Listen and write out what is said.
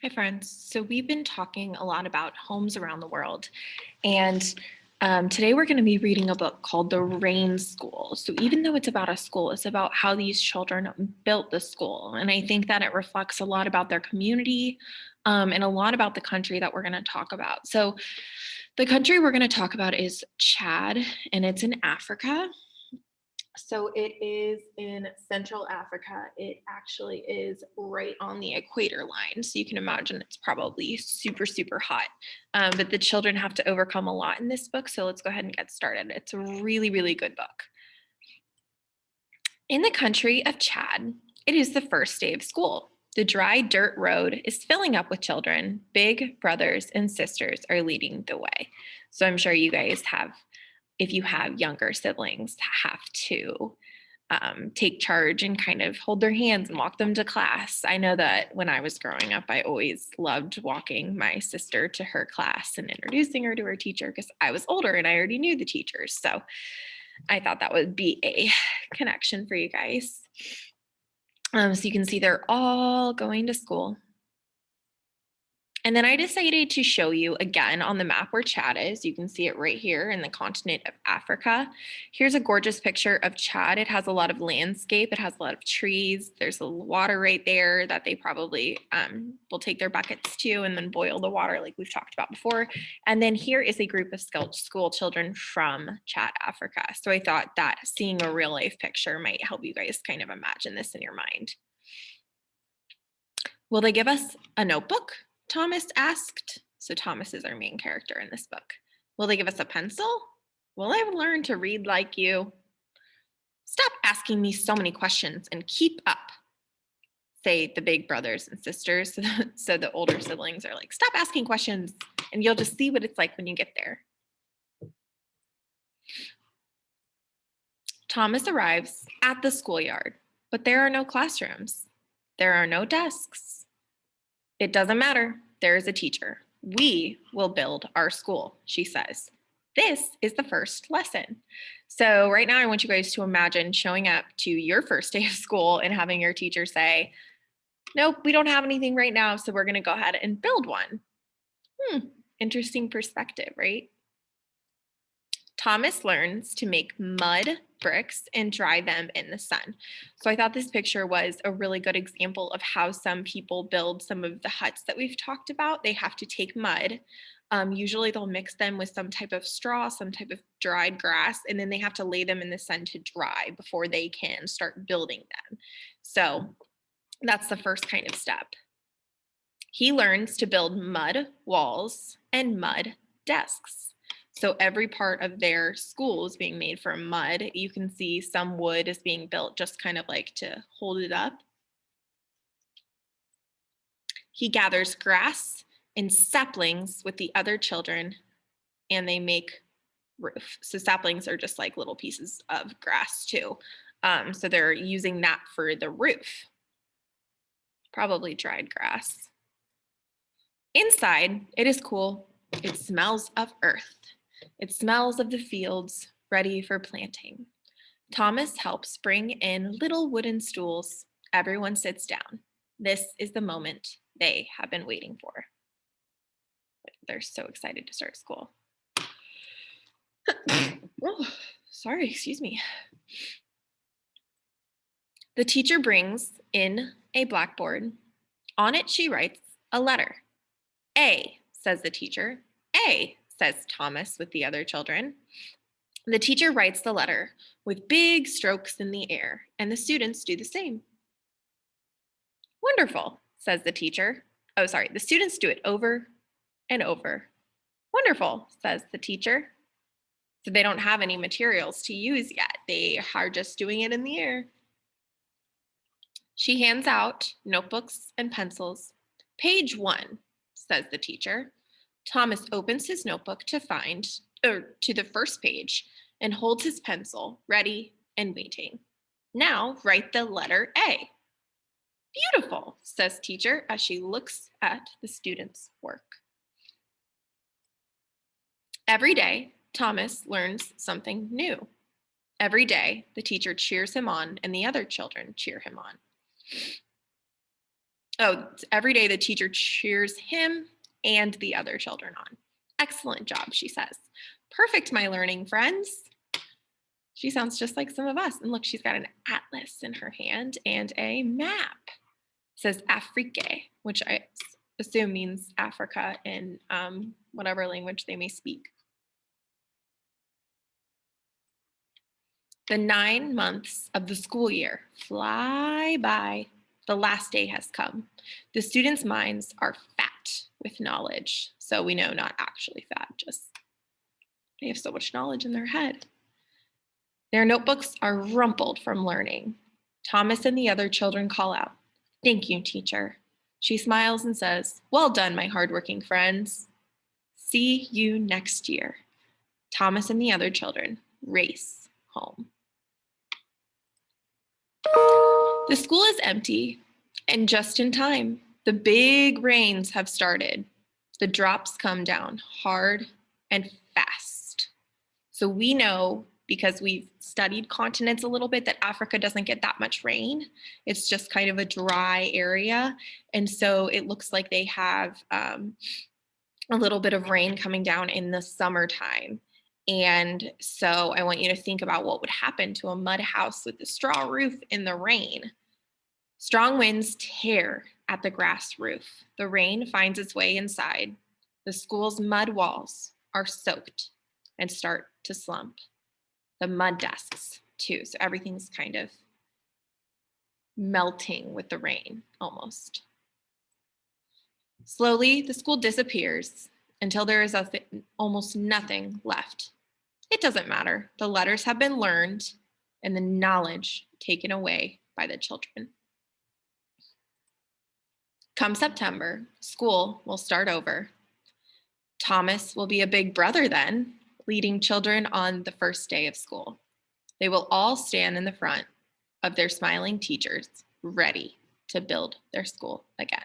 Hi, friends. So we've been talking a lot about homes around the world, and today we're going to be reading a book called The Rain School. So even though it's about a school, it's about how these children built the school, and I think that it reflects a lot about their community and a lot about the country that we're going to talk about. So the country we're going to talk about is Chad, and it's in Africa. So it is in Central Africa. It actually is right on the equator line. So you can imagine it's probably super, super hot. But the children have to overcome a lot in this book. So let's go ahead and get started. It's a really, really good book. In the country of Chad, it is the first day of school. The dry dirt road is filling up with children. Big brothers and sisters are leading the way. So I'm sure you guys have, if you have younger siblings, have to take charge and kind of hold their hands and walk them to class. I know that when I was growing up, I always loved walking my sister to her class and introducing her to her teacher because I was older and I already knew the teachers. So I thought that would be a connection for you guys. So you can see they're all going to school. And then I decided to show you again on the map where Chad is. You can see it right here in the continent of Africa. Here's a gorgeous picture of Chad. It has a lot of landscape. It has a lot of trees. There's a water right there that they probably will take their buckets to and then boil the water like we've talked about before. And then here is a group of school children from Chad, Africa. So I thought that seeing a real life picture might help you guys kind of imagine this in your mind. Will they give us a notebook? Thomas asked. So Thomas is our main character in this book. Will they give us a pencil? Will I learn to read like you? Stop asking me so many questions and keep up, say the big brothers and sisters. So the older siblings are like, stop asking questions and you'll just see what it's like when you get there. Thomas arrives at the schoolyard, but there are no classrooms. There are no desks. It doesn't matter. There is a teacher. We will build our school, she says. This is the first lesson. So right now I want you guys to imagine showing up to your first day of school and having your teacher say, nope, we don't have anything right now, so we're going to go ahead and build one. Interesting perspective, right? Thomas learns to make mud bricks and dry them in the sun. So I thought this picture was a really good example of how some people build some of the huts that we've talked about. They have to take mud. Usually they'll mix them with some type of straw, some type of dried grass, and then they have to lay them in the sun to dry before they can start building them. So that's the first kind of step. He learns to build mud walls and mud desks. So every part of their school is being made from mud. You can see some wood is being built just kind of like to hold it up. He gathers grass and saplings with the other children and they make roof. So saplings are just like little pieces of grass too. So they're using that for the roof. Probably dried grass. Inside, it is cool. It smells of earth. It smells of the fields ready for planting. Thomas helps bring in little wooden stools. Everyone sits down. This is the moment they have been waiting for. They're so excited to start school. Oh, sorry, excuse me. The teacher brings in a blackboard. On it, she writes a letter. A, says the teacher. A, says Thomas with the other children. The teacher writes the letter with big strokes in the air, and the students do the same. Wonderful, says the teacher. Oh, sorry, the students do it over and over. Wonderful, says the teacher. So they don't have any materials to use yet. They are just doing it in the air. She hands out notebooks and pencils. Page 1, says the teacher. Thomas opens his notebook to the first page and holds his pencil ready and waiting. Now write the letter A. Beautiful, says teacher as she looks at the students' work. Every day, Thomas learns something new. Every day, the teacher cheers him on and the other children cheer him on. Oh, every day the teacher cheers him and the other children on. Excellent job, she says. Perfect, my learning friends. She sounds just like some of us. And look, she's got an atlas in her hand and a map. It says Afrique, which I assume means Africa in whatever language they may speak. The 9 months of the school year fly by. The last day has come. The students' minds are fat with knowledge. So we know not actually fat, just they have so much knowledge in their head. Their notebooks are rumpled from learning. Thomas and the other children call out, "Thank you, teacher." She smiles and says, "Well done, my hardworking friends. See you next year." Thomas and the other children race home. The school is empty, and just in time, the big rains have started. The drops come down hard and fast. So we know, because we've studied continents a little bit, that Africa doesn't get that much rain. It's just kind of a dry area. And so it looks like they have a little bit of rain coming down in the summertime. And so I want you to think about what would happen to a mud house with a straw roof in the rain. Strong winds tear at the grass roof. The rain finds its way inside. The school's mud walls are soaked and start to slump. The mud desks, too. So everything's kind of melting with the rain, almost. Slowly, the school disappears until there is almost nothing left. It doesn't matter. The letters have been learned and the knowledge taken away by the children. Come September, school will start over. Thomas will be a big brother then, leading children on the first day of school. They will all stand in the front of their smiling teachers, ready to build their school again.